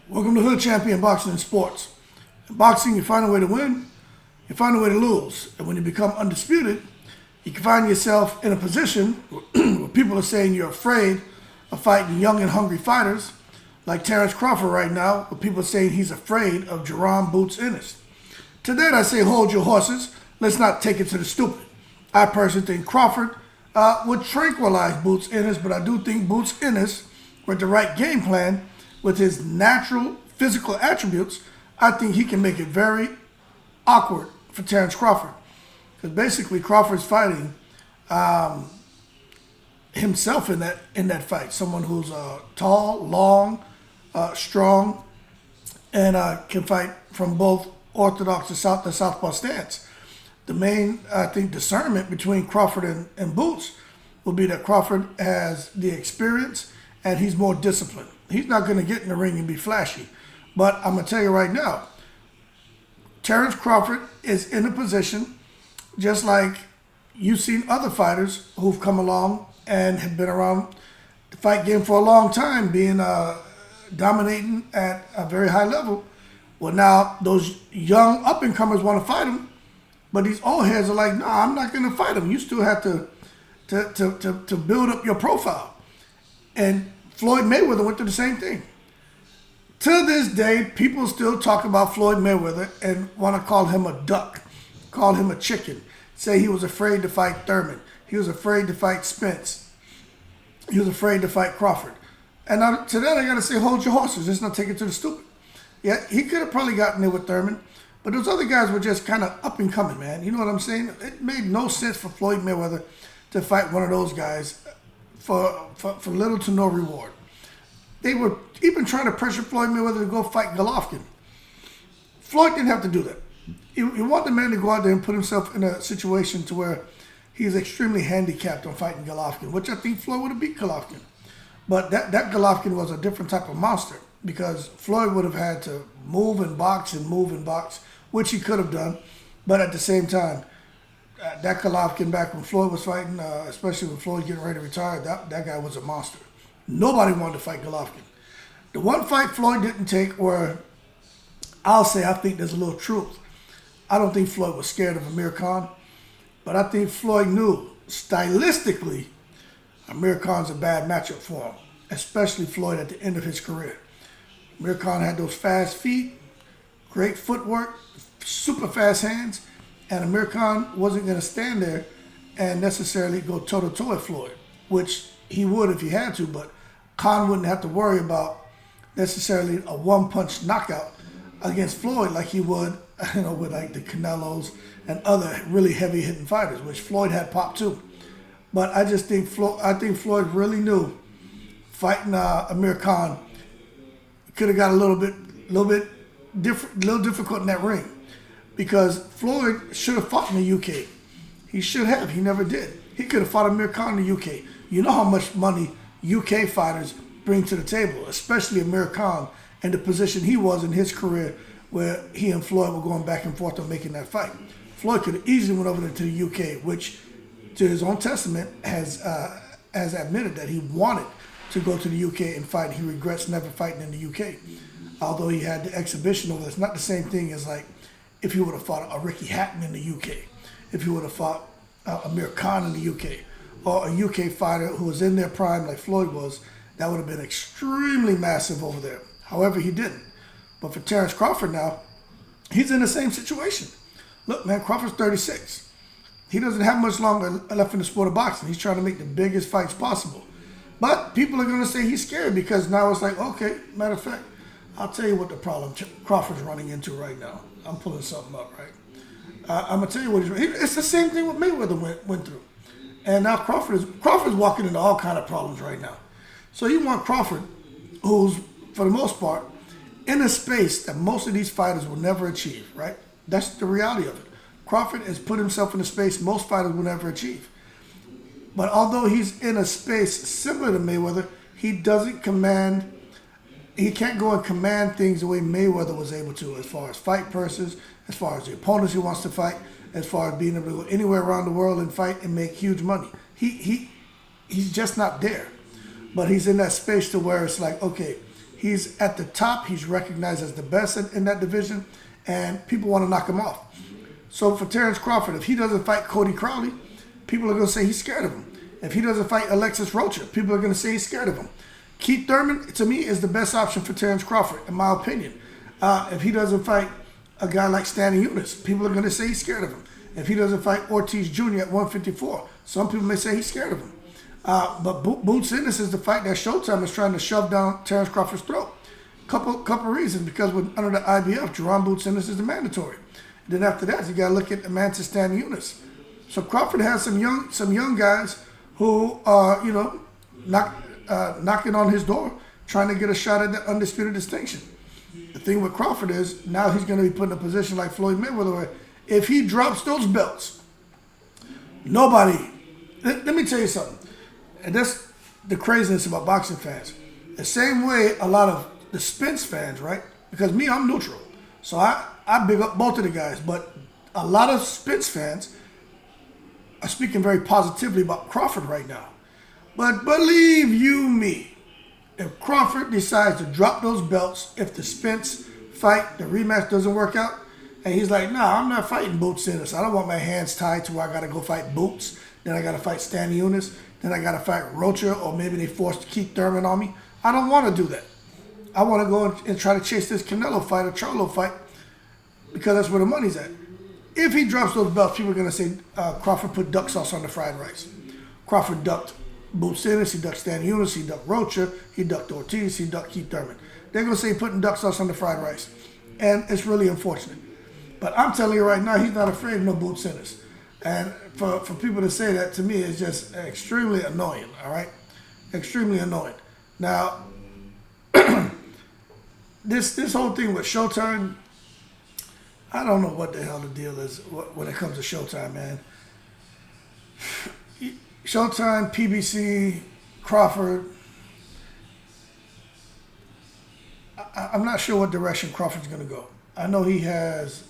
Welcome to Hood Champion Boxing and Sports. In boxing, you find a way to win, you find a way to lose. And when you become undisputed, you can find yourself in a position where people are saying you're afraid of fighting young and hungry fighters, like Terence Crawford right now, where people are saying he's afraid of Jaron Boots Ennis. To that I say, hold your horses. Let's not take it to the stupid. I personally think Crawford would tranquilize Boots Ennis, but I do think Boots Ennis, with the right game plan, with his natural physical attributes, I think he can make it very awkward for Terence Crawford. Because basically Crawford's fighting himself in that fight. Someone who's tall, long, strong, and can fight from both orthodox to southpaw stance. The main, I think, discernment between Crawford and Boots will be that Crawford has the experience and he's more disciplined. He's not going to get in the ring and be flashy. But I'm going to tell you right now, Terence Crawford is in a position, just like you've seen other fighters who've come along and have been around the fight game for a long time, being dominating at a very high level. Well, now those young up-and-comers want to fight him, but these old heads are like, no, I'm not going to fight him. You still have to build up your profile. And Floyd Mayweather went through the same thing. To this day, people still talk about Floyd Mayweather and want to call him a duck, call him a chicken, say he was afraid to fight Thurman. He was afraid to fight Spence. He was afraid to fight Crawford. And to that, I got to say, hold your horses. Let's not take it to the stupid. Yeah, he could have probably gotten there with Thurman, but those other guys were just kind of up and coming, man. You know what I'm saying? It made no sense for Floyd Mayweather to fight one of those guys for little to no reward. They were even trying to pressure Floyd Mayweather to go fight Golovkin. Floyd didn't have to do that. You want the man to go out there and put himself in a situation to where he's extremely handicapped on fighting Golovkin, which I think Floyd would have beat Golovkin. But that Golovkin was a different type of monster because Floyd would have had to move and box, which he could have done. But at the same time, that Golovkin back when Floyd was fighting, especially when Floyd getting ready to retire, that guy was a monster. Nobody wanted to fight Golovkin. The one fight Floyd didn't take where I'll say I think there's a little truth. I don't think Floyd was scared of Amir Khan, but I think Floyd knew stylistically Amir Khan's a bad matchup for him, especially Floyd at the end of his career. Amir Khan had those fast feet, great footwork, super fast hands, and Amir Khan wasn't going to stand there and necessarily go toe-to-toe with Floyd, which he would if he had to, but Khan wouldn't have to worry about necessarily a one-punch knockout against Floyd like he would, with like the Canelos and other really heavy-hitting fighters, which Floyd had popped too. But I just think Floyd really knew fighting Amir Khan could have got a little difficult in that ring. Because Floyd should have fought in the UK. He should have. He never did. He could have fought Amir Khan in the UK. You know how much money UK fighters bring to the table, especially Amir Khan and the position he was in his career where he and Floyd were going back and forth on making that fight. Floyd could have easily went over there to the UK, which to his own testament has admitted that he wanted to go to the UK and fight. He regrets never fighting in the UK. Although he had the exhibition over there. It's not the same thing as like if he would have fought a Ricky Hatton in the UK, if he would have fought Amir Khan in the UK, or a UK fighter who was in their prime like Floyd was, that would have been extremely massive over there. However, he didn't. But for Terence Crawford now, he's in the same situation. Look, man, Crawford's 36. He doesn't have much longer left in the sport of boxing. He's trying to make the biggest fights possible. But people are going to say he's scared because now it's like, okay, matter of fact, I'll tell you what the problem Crawford's running into right now. I'm pulling something up, right? I'm going to tell you what it's the same thing what Mayweather went through. And now Crawford's walking into all kind of problems right now. So you want Crawford, who's, for the most part, in a space that most of these fighters will never achieve, right? That's the reality of it. Crawford has put himself in a space most fighters will never achieve. But although he's in a space similar to Mayweather, he can't go and command things the way Mayweather was able to, as far as fight purses, as far as the opponents he wants to fight, as far as being able to go anywhere around the world and fight and make huge money. He's just not there. But he's in that space to where it's like, okay, He's at the top. He's recognized as the best in that division, and people want to knock him off. So for Terence Crawford, if he doesn't fight Cody Crowley, people are going to say he's scared of him. If he doesn't fight Alexis Rocha, people are going to say he's scared of him. Keith Thurman, to me, is the best option for Terence Crawford, in my opinion. If he doesn't fight a guy like Stanley Eunice, people are going to say he's scared of him. If he doesn't fight Ortiz Jr. at 154, some people may say he's scared of him. But Boots Ennis is the fight that Showtime is trying to shove down Terence Crawford's throat. Couple reasons, because under the IBF, Jaron Boots Ennis is the mandatory. Then after that, you got to look at Mantis Stanley Eunice. So Crawford has some young guys who are, knocking on his door, trying to get a shot at the undisputed distinction. The thing with Crawford is now he's going to be put in a position like Floyd Mayweather, where if he drops those belts, nobody. Let me tell you something, and that's the craziness about boxing fans. The same way a lot of the Spence fans, right? Because me, I'm neutral, so I big up both of the guys, but a lot of Spence fans are speaking very positively about Crawford right now. But believe you me, if Crawford decides to drop those belts, if the Spence fight, the rematch doesn't work out, and he's like, nah, I'm not fighting Boots Ennis. I don't want my hands tied to where I got to go fight Boots. Then I got to fight Stanley Eunice. Then I got to fight Rocha, or maybe they forced Keith Thurman on me. I don't want to do that. I want to go and try to chase this Canelo fight or Charlo fight, because that's where the money's at. If he drops those belts, people are going to say Crawford put duck sauce on the fried rice. Crawford ducked Boots Ennis, he ducked Stanley Eunice, he ducked Rocha, he ducked Ortiz, he ducked Keith Thurman. They're going to say putting duck sauce on the fried rice. And it's really unfortunate. But I'm telling you right now, he's not afraid of no Boots Ennis. And for people to say that, to me, is just extremely annoying, all right? Extremely annoying. Now, this whole thing with Showtime, I don't know what the hell the deal is when it comes to Showtime, man. Showtime, PBC, Crawford. I'm not sure what direction Crawford's going to go. I know he has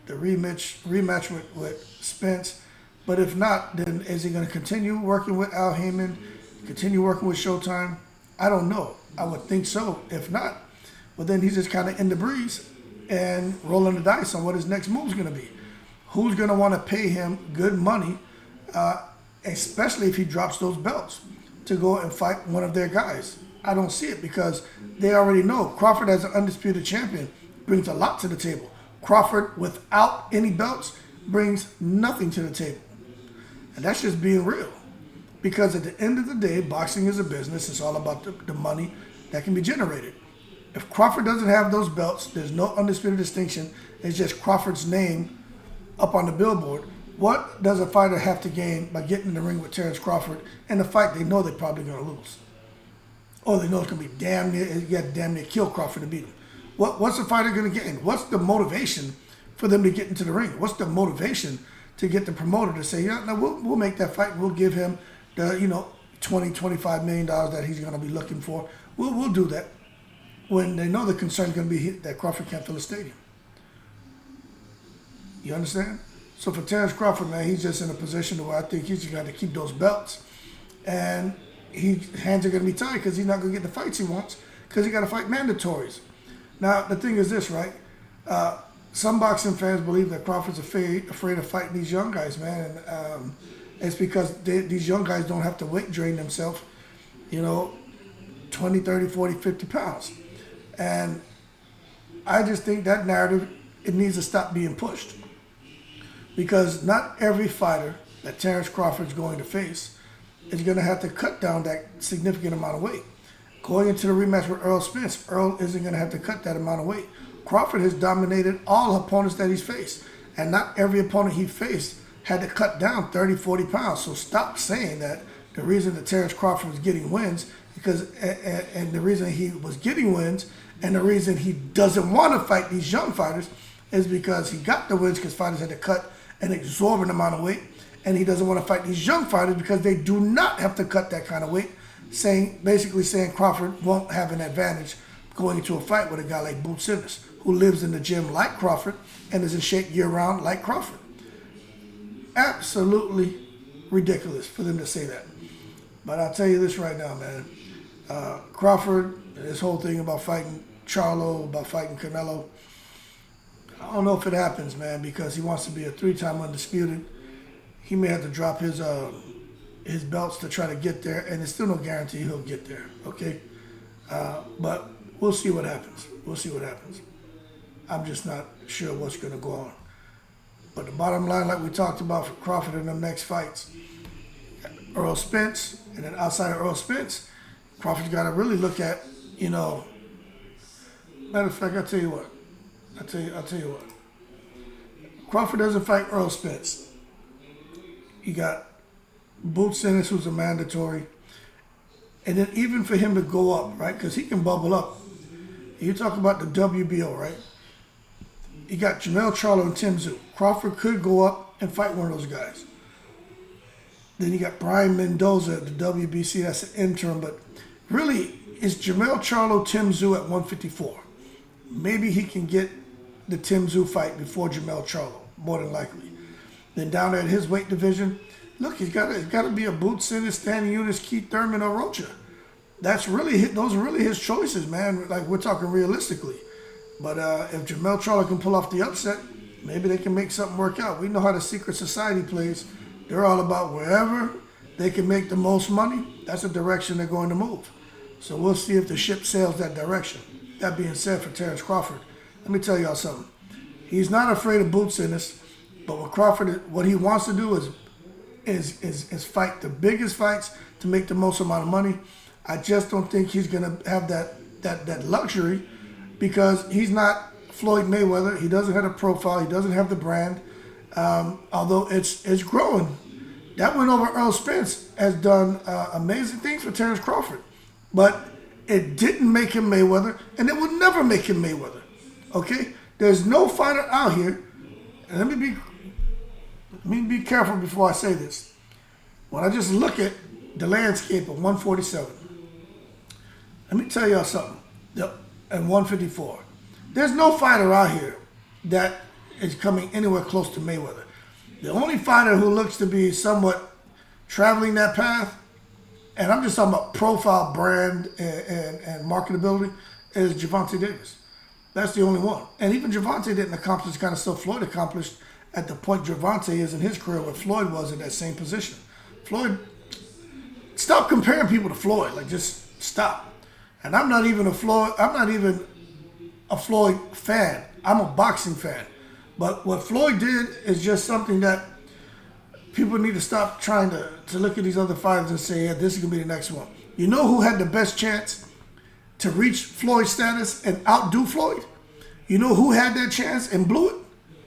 the rematch with Spence, but if not, then is he going to continue working with Al Heyman, continue working with Showtime? I don't know. I would think so. If not, well, then he's just kind of in the breeze and rolling the dice on what his next move's going to be. Who's going to want to pay him good money, especially if he drops those belts, to go and fight one of their guys? I don't see it, because they already know Crawford, as an undisputed champion, brings a lot to the table. Crawford, without any belts, brings nothing to the table. And that's just being real. Because at the end of the day, boxing is a business. It's all about the money that can be generated. If Crawford doesn't have those belts, there's no undisputed distinction. It's just Crawford's name up on the billboard. What does a fighter have to gain by getting in the ring with Terence Crawford in a fight they know they're probably going to lose? Or they know it's going to be damn near kill Crawford to beat him. What's the fighter going to gain? What's the motivation for them to get into the ring? What's the motivation to get the promoter to say, yeah, no, we'll make that fight. We'll give him the $20-25 million that he's going to be looking for. We'll do that, when they know the concern is going to be that Crawford can't fill a stadium. You understand? So for Terence Crawford, man, he's just in a position where I think he's got to keep those belts, and his hands are going to be tied, because he's not going to get the fights he wants, because he got to fight mandatories. Now, the thing is this, right? Some boxing fans believe that Crawford's afraid of fighting these young guys, man. And it's because these young guys don't have to weight drain themselves, 20, 30, 40, 50 pounds. And I just think that narrative, it needs to stop being pushed. Because not every fighter that Terence Crawford's going to face is going to have to cut down that significant amount of weight. Going into the rematch with Errol Spence, Errol isn't going to have to cut that amount of weight. Crawford has dominated all opponents that he's faced. And not every opponent he faced had to cut down 30, 40 pounds. So stop saying that the reason that Terence Crawford was getting wins, and the reason he was getting wins, and the reason he doesn't want to fight these young fighters, is because he got the wins because fighters had to cut an exorbitant amount of weight, and he doesn't want to fight these young fighters because they do not have to cut that kind of weight, basically saying Crawford won't have an advantage going into a fight with a guy like Boots Ennis, who lives in the gym like Crawford and is in shape year-round like Crawford. Absolutely ridiculous for them to say that. But I'll tell you this right now, man. Crawford this whole thing about fighting Charlo, about fighting Canelo, I don't know if it happens, man, because he wants to be a 3-time undisputed. He may have to drop his belts to try to get there, and there's still no guarantee he'll get there, okay? But we'll see what happens. We'll see what happens. I'm just not sure what's going to go on. But the bottom line, like we talked about for Crawford in them next fights, Earl Spence, and then outside of Earl Spence, Crawford's got to really look at, matter of fact, I'll tell you what. Crawford doesn't fight Earl Spence. You got Boots Ennis, who's a mandatory. And then even for him to go up, right, because he can bubble up. You talk about the WBO, right? You got Jermell Charlo and Tim Tszyu. Crawford could go up and fight one of those guys. Then you got Brian Mendoza at the WBC. That's an interim. But really, it's Jermell Charlo, Tim Tszyu at 154. Maybe he can get the Tim Tszyu fight before Jermell Charlo, more than likely. Then down there in his weight division, look, he's got to be a Boots Ennis, Stanley Eunice, Keith Thurman, or Rocha. Those are really his choices, man. Like, we're talking realistically. But if Jermell Charlo can pull off the upset, maybe they can make something work out. We know how the secret society plays. They're all about wherever they can make the most money, that's the direction they're going to move. So we'll see if the ship sails that direction. That being said, for Terence Crawford, let me tell y'all something. He's not afraid of Boots Ennis, but with Crawford, what he wants to do is fight the biggest fights to make the most amount of money. I just don't think he's going to have that luxury, because he's not Floyd Mayweather. He doesn't have a profile. He doesn't have the brand, although it's growing. That win over Earl Spence has done amazing things for Terence Crawford, but it didn't make him Mayweather, and it will never make him Mayweather, okay? There's no fighter out here, and let me be careful before I say this. When I just look at the landscape of 147, let me tell y'all something. And 154. There's no fighter out here that is coming anywhere close to Mayweather. The only fighter who looks to be somewhat traveling that path, and I'm just talking about profile, brand, and marketability, is Gervonta Davis. That's the only one. And even Gervonta didn't accomplish the kind of stuff Floyd accomplished at the point Gervonta is in his career, where Floyd was in that same position. Floyd, stop comparing people to Floyd. Like, just stop. And I'm not even a Floyd fan. I'm a boxing fan. But what Floyd did is just something that people need to stop trying to look at these other fighters and say, yeah, this is going to be the next one. You know who had the best chance to reach Floyd's status and outdo Floyd? You know who had that chance and blew it?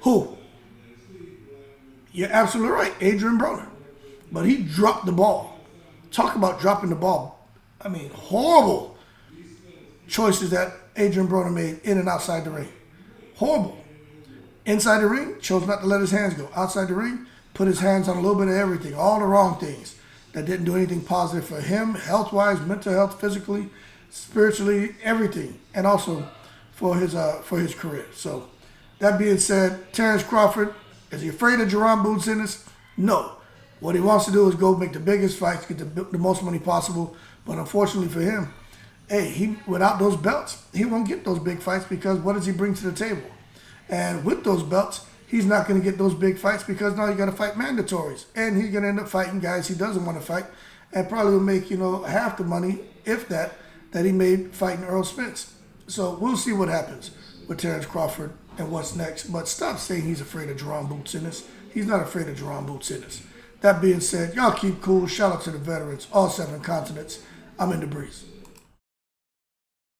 Who? You're absolutely right, Adrian Broner. But he dropped the ball. Talk about dropping the ball. I mean, horrible choices that Adrian Broner made in and outside the ring. Horrible. Inside the ring, chose not to let his hands go. Outside the ring, put his hands on a little bit of everything. All the wrong things that didn't do anything positive for him, health-wise, mental health, physically, spiritually, everything. And also for his career. So, that being said, Terence Crawford, is he afraid of Jaron Boots Ennis? No. What he wants to do is go make the biggest fights, get the most money possible. But unfortunately for him, without those belts, he won't get those big fights, because what does he bring to the table? And with those belts, he's not going to get those big fights, because now you got to fight mandatories. And he's going to end up fighting guys he doesn't want to fight, and probably will make, half the money, if that he made fighting Earl Spence. So we'll see what happens with Terence Crawford and what's next. But stop saying he's afraid of Jaron Boots Ennis. He's not afraid of Jaron Boots Ennis. That being said, y'all keep cool. Shout out to the veterans, all 7 continents. I'm in the breeze.